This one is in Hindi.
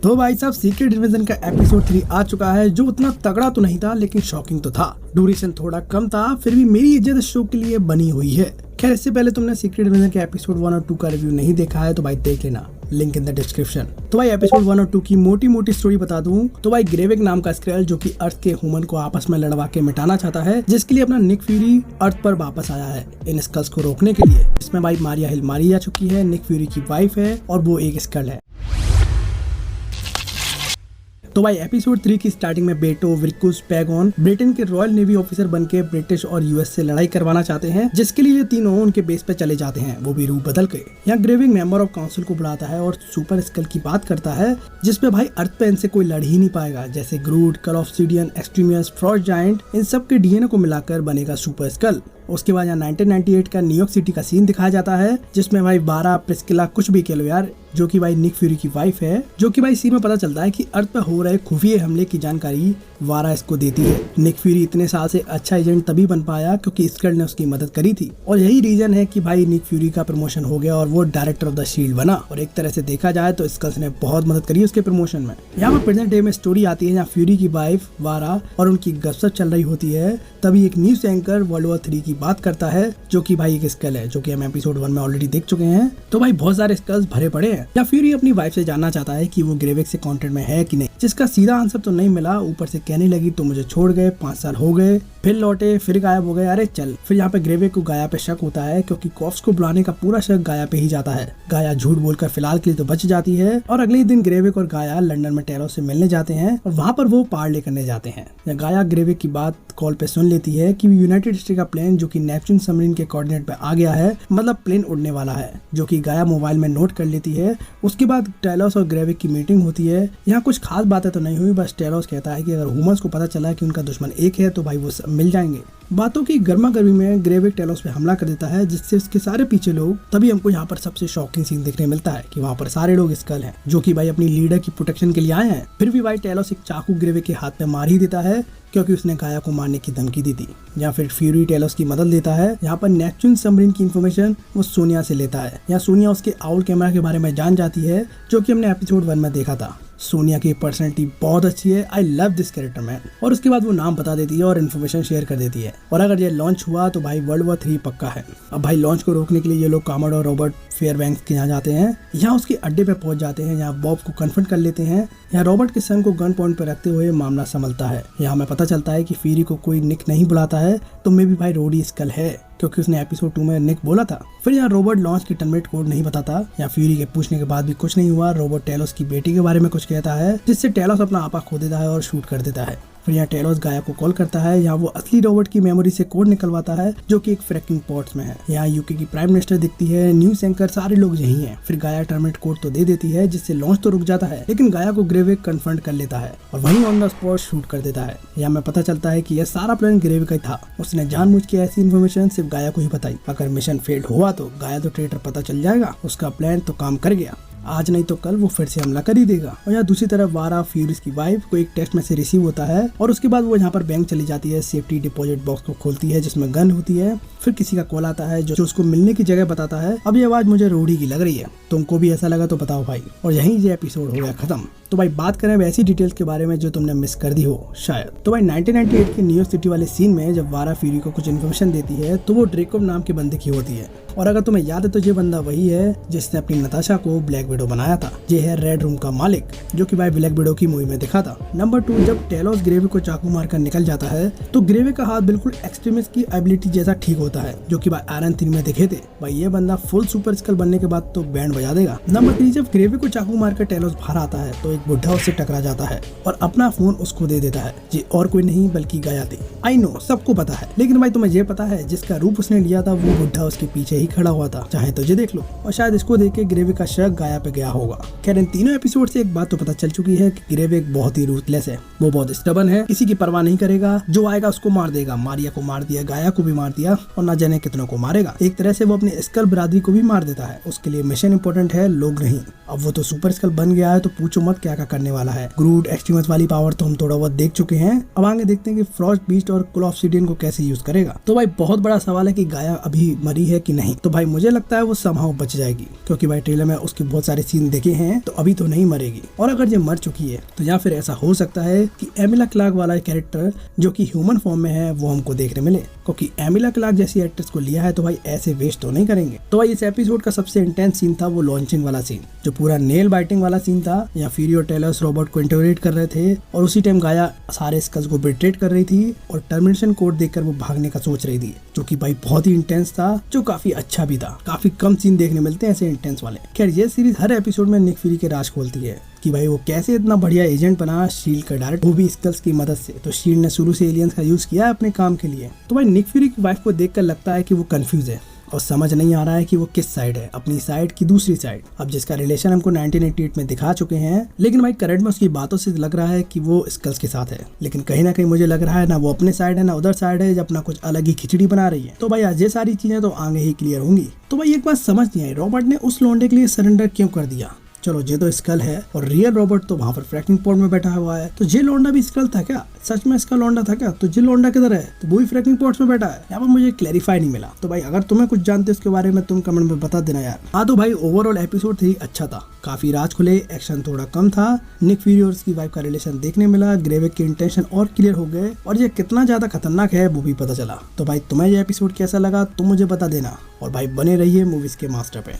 तो भाई साहब सीक्रेट इन्वेजन का एपिसोड 3 आ चुका है, जो उतना तगड़ा तो नहीं था लेकिन शॉकिंग तो था। ड्यूरेशन थोड़ा कम था, फिर भी मेरी इज्जत शो के लिए बनी हुई है। खैर इससे पहले तुमने सीक्रेट इन्वेजन के एपिसोड 1 और 2 का रिव्यू नहीं देखा है तो भाई देख लेना, लिंक इन द डिस्क्रिप्शन। तो भाई एपिसोड 1 और 2 की मोटी मोटी स्टोरी बता दूं तो भाई ग्रेविक नाम का स्क्रैल जो कि अर्थ के ह्यूमन को आपस में लड़वा के मिटाना चाहता है, जिसके लिए अपना निक फ्यूरी अर्थ पर वापस आया है इन स्कल्स को रोकने के लिए। इसमें भाई मारिया हिल मारी जा चुकी है, निक फ्यूरी की वाइफ है और वो एक स्कल है। तो भाई एपिसोड 3 की स्टार्टिंग में बेटो विल्कुस पैगॉन ब्रिटेन के रॉयल नेवी ऑफिसर बनके ब्रिटिश और यूएस से लड़ाई करवाना चाहते हैं, जिसके लिए ये तीनों उनके बेस पे चले जाते हैं, वो भी रूप बदल के। यहाँ ग्रेविक मेंबर ऑफ काउंसिल को बुलाता है और सुपर स्कल की बात करता है, जिसपे भाई अर्थ पे इनसे कोई लड़ ही नहीं पाएगा। जैसे ग्रूट, कल ऑब्सिडियन, एक्सट्रीमियस, फ्रॉस्ट जायंट, इन सब के डीएनए को मिलाकर बनेगा सुपर स्कल। उसके बाद यहाँ 1998 का न्यूयॉर्क सिटी का सीन दिखाया जाता है, जिसमें भाई 12 प्रिस्किला कुछ भी कह लो यार, जो कि भाई निक फ्यूरी की वाइफ है, जो कि भाई सीन में पता चलता है कि अर्थ पर हो रहे खुफिया हमले की जानकारी वारा इसको देती है। निक फ्यूरी इतने साल से अच्छा एजेंट तभी बन पाया क्योंकि स्कल ने उसकी मदद करी थी, और यही रीजन है कि भाई निक फ्यूरी का प्रमोशन हो गया और वो डायरेक्टर ऑफ द शील्ड बना। और एक तरह से देखा जाए तो स्कल्स ने बहुत मदद करी उसके प्रमोशन में। यहाँ पर प्रेजेंट डे में स्टोरी आती है जहाँ फ्यूरी की वाइफ वारा और उनकी गपशप चल रही होती है, तभी एक न्यूज एंकर वर्ल्ड वॉर 3 की बात करता है, जो कि भाई एक स्कल है, जो कि हम एपिसोड 1 में ऑलरेडी देख चुके हैं। तो भाई बहुत सारे स्कल्स भरे पड़े हैं। या फ्यूरी अपनी वाइफ से जानना चाहता है कि वो ग्रेविक से कांटेक्ट में है कि नहीं, जिसका सीधा आंसर तो नहीं मिला। ऊपर से कहने लगी तो मुझे छोड़ गए, 5 साल हो गए, फिर लौटे, फिर गायब हो गए, अरे चल। फिर यहाँ पे ग्रेविक को गाया पे शक होता है क्योंकि कॉप्स को बुलाने का पूरा शक गाया पे ही जाता है। गाया झूठ बोलकर फिलहाल के लिए तो बच जाती है, और अगले दिन ग्रेविक और गाया लंदन में टेरो से मिलने जाते हैं और वहाँ पर वो पार्ले करने जाते हैं। गाया ग्रेविक की बात कॉल पे सुन लेती है कि यूनाइटेड स्टेट का प्लेन जो कि नेपच्यून सबमरीन के कोऑर्डिनेट पे आ गया है, मतलब प्लेन उड़ने वाला है, जो कि गाया मोबाइल में नोट कर लेती है। उसके बाद टेलोस और ग्रेविक की मीटिंग होती है। यहाँ कुछ खास बातें तो नहीं हुई, बस टेलोस कहता है कि अगर ह्यूमंस को पता चला कि उनका दुश्मन एक है तो भाई वो सब मिल जाएंगे। बातों की गर्मा गर्मी में ग्रेविक टेलोस पे हमला कर देता है, जिससे उसके सारे पीछे लोग। तभी हमको यहाँ पर सबसे शॉकिंग सीन देखने मिलता है कि वहाँ पर सारे लोग स्कल हैं, जो कि भाई अपनी लीडर की प्रोटेक्शन के लिए आए हैं। फिर भी भाई टेलोस एक चाकू ग्रेविक के हाथ में मार ही देता है क्योंकि उसने गाया को मारने की धमकी दी थी। या फिर फ्यूरी टेलोस की मदद लेता है। यहाँ पर नेपच्यून सबमरीन की इन्फॉर्मेशन वो सोनिया से लेता है। यहाँ सोनिया उसके आउल कैमरा के बारे में जान जाती है, जो कि हमने एपिसोड 1 में देखा था। सोनिया की पर्सनैलिटी बहुत अच्छी है, I love this character man. और उसके बाद वो नाम बता देती है और इन्फॉर्मेशन शेयर कर देती है। और अगर ये लॉन्च हुआ तो भाई वर्ल्ड वॉर 3 पक्का है। अब भाई लॉन्च को रोकने के लिए ये लोग कॉमोडोर रॉबर्ट फेयरबैंक्स के यहाँ जाते हैं। यहाँ उसके अड्डे पे पहुंच जाते हैं, यहाँ बॉब को कन्फ्रंट कर लेते हैं। यहाँ रॉबर्ट के सन को गन पॉइंट पे रखते हुए मामला संभलता है। यहाँ हमें पता चलता है कि फ्यूरी को कोई निक नहीं बुलाता है, तो मे भी भाई रोडी स्कल है, क्योंकि उसने एपिसोड 2 में निक बोला था। फिर यहाँ रॉबर्ट लॉन्च की टर्मिनेट कोड नहीं बताता। यहाँ फ्यूरी के पूछने के बाद भी कुछ नहीं हुआ। रॉबर्ट टेलोस की बेटी के बारे में कुछ कहता है, जिससे टेलोस अपना आपा खो देता है और शूट कर देता है। फिर यहाँ टेलोस गाया को कॉल करता है। यहाँ वो असली रॉबर्ट की मेमोरी से कोड निकलवाता है, जो कि एक फ्रैकिंग पॉट्स में है। यहाँ यूके की प्राइम मिनिस्टर दिखती है, न्यूज एंकर, सारे लोग यही हैं। फिर गाया टर्मिनेट कोड तो दे देती है, जिससे लॉन्च तो रुक जाता है, लेकिन गाया को ग्रेविक कन्फ्रंट कर लेता है और वहीं ऑन द स्पॉट शूट कर देता है। यहाँ में पता चलता है कि यह सारा प्लान ग्रेविक का ही था। उसने जानबूझ के ऐसी इन्फॉर्मेशन सिर्फ गाया को ही बताई। अगर मिशन फेल्ड हुआ तो गाया तो ट्रेटर पता चल जाएगा, उसका प्लान तो काम कर गया। आज नहीं तो कल वो फिर से हमला कर ही देगा। और यहाँ दूसरी तरफ वारा फ्यूरी की वाइफ को एक टेक्स्ट मैसेज रिसीव होता है, और उसके बाद वो यहाँ पर बैंक चली जाती है, सेफ्टी डिपॉजिट बॉक्स को खोलती है जिसमें गन होती है। फिर किसी का कॉल आता है जो उसको मिलने की जगह बताता है। अब ये आवाज मुझे रूढ़ी की लग रही है, तुमको भी ऐसा लगा तो बताओ भाई। और यहीं ये एपिसोड हो गया खत्म। तो भाई बात करें वैसी डिटेल्स के बारे में जो तुमने मिस कर दी हो शायद, तो भाई 1998 के न्यूयॉर्क सिटी वाले सीन में जब वारा फ्यूरी को कुछ इन्फॉर्मेशन देती है तो वो ड्रेकोव नाम के बंदे की होती है। और अगर तुम्हें याद है तो ये बंदा वही है जिसने अपनी नताशा को ब्लैक विडो बनाया था। ये है रेड रूम का मालिक, जो कि भाई ब्लैक विडो की मूवी में दिखा था। नंबर 2, जब टेलोस ग्रेविक को चाकू मारकर निकल जाता है तो ग्रेविक का हाथ बिल्कुल एक्सट्रीमिस्ट की एबिलिटी जैसा ठीक होता है, जो कि भाई आयरन 3 में दिखे थे। भाई ये बंदा फुल सुपर स्कल बनने के बाद तो बैंड बजा देगा। नंबर 3, जब ग्रेविक को चाकू मारकर टेलोस बाहर आता है तो एक बुढ़ा उससे टकरा जाता है और अपना फोन उसको दे देता है। ये और कोई नहीं बल्कि गाया थी। आई नो सबको पता है, लेकिन भाई तुम्हें ये पता है जिसका रूप उसने लिया था वो बुढ़ा उसके पीछे ही खड़ा हुआ था, चाहे तो ये देख लो। और शायद इसको देख के ग्रेविक का शक गाया पे गया होगा। खैर इन तीनों एपिसोड से एक बात तो पता चल चुकी है कि ग्रेविक बहुत ही रूथलेस है। वो बहुत स्टबर्न है, किसी की परवाह नहीं करेगा, जो आएगा उसको मार देगा। मारिया को मार दिया, गाया को भी मार दिया, और ना जाने कितनों को मारेगा। एक तरह से वो अपने स्कल बरादरी को भी मार देता है। उसके लिए मिशन इंपॉर्टेंट है, लोग नहीं। अब वो तो सुपर स्कल बन गया है, तो पूछो मत क्या क्या करने वाला है। ग्रूट एक्सट्रीमस वाली पावर तो हम थोड़ा बहुत देख चुके हैं, अब आगे देखते हैं कि फ्रॉस्ट बीस्ट और कल ऑब्सिडियन को कैसे यूज करेगा। तो भाई बहुत बड़ा सवाल है कि गाया अभी मरी है कि नहीं। नहीं तो भाई मुझे लगता है वो समहाउ बच जाएगी, क्योंकि भाई ट्रेलर में उसके बहुत सारे सीन देखे हैं तो अभी तो नहीं मरेगी। और अगर ये मर चुकी है तो या फिर ऐसा हो सकता है कि एमिला क्लार्क वाला कैरेक्टर जो कि ह्यूमन फॉर्म में है वो हमको देखने मिले, क्योंकि एमिला क्लार्क जैसी एक्ट्रेस को लिया है तो भाई ऐसे वेस्ट तो नहीं करेंगे। तो भाई इस एपिसोड का सबसे इंटेंस सीन था वो लॉन्चिंग वाला सीन, जो पूरा नेल बाइटिंग वाला सीन था। यहाँ फ्यूरी और टेलर्स रॉबर्ट को इंटरोगेट कर रहे थे और उसी टाइम गाया सारे स्कल्स को बिट्रेट कर रही थी और टर्मिनेशन कोड देखकर वो भागने का सोच रही थी, जो कि भाई बहुत ही इंटेंस था, जो काफी अच्छा भी था। काफी कम सीन देखने मिलते हैं ऐसे इंटेंस वाले। खैर ये सीरीज हर एपिसोड में निक फ्यूरी के राज खोलती है कि भाई वो कैसे इतना बढ़िया एजेंट बना शील्ड का, डायरेक्ट वो भी स्कल्स की मदद से। तो शील्ड ने शुरू से एलियंस का यूज किया है अपने काम के लिए। तो भाई निक फ्यूरी की वाइफ को देखकर लगता है कि वो कंफ्यूज है और समझ नहीं आ रहा है कि वो किस साइड है, अपनी साइड की दूसरी साइड। अब जिसका रिलेशन हमको 1988 में दिखा चुके हैं, लेकिन भाई करंट में उसकी बातों से लग रहा है कि वो स्कल्स के साथ है। लेकिन कहीं ना कहीं मुझे लग रहा है ना वो अपने साइड है ना उधर साइड है, जब अपना कुछ अलग ही खिचड़ी बना रही है। तो भाई आज ये सारी चीजें तो आगे ही क्लियर होंगी। तो भाई एक बात समझ नहीं आई, रॉबर्ट ने उस लौंडे के लिए सरेंडर क्यों कर दिया? चलो ये तो स्कल है और रियल रॉबर्ट तो वहाँ पर फ्रैक्टिंग पॉड में बैठा हुआ है, तो ये लौंडा भी स्कल था क्या? सच में इसका लौंडा था क्या? तो ये लौंडा किधर है? तो वो भी फ्रैक्टिंग पॉड्स में बैठा है। यहाँ पर मुझे क्लैरिफाई नहीं मिला। तो भाई अगर तुम्हें कुछ जानते हो इसके बारे में तुम कमेंट में बता देना यार। हाँ तो भाई ओवरऑल एपिसोड 3 अच्छा था, काफी राज खुले, एक्शन थोड़ा कम था, निक फ्यूरी और उसकी वाइफ का रिलेशन देखने मिला, ग्रेविक के इंटेंशन और क्लियर हो गए और ये कितना ज्यादा खतरनाक है वो भी पता चला। तो भाई तुम्हें ये एपिसोड कैसा लगा तुम मुझे बता देना और भाई बने रहिए मूवीज के मास्टर पे।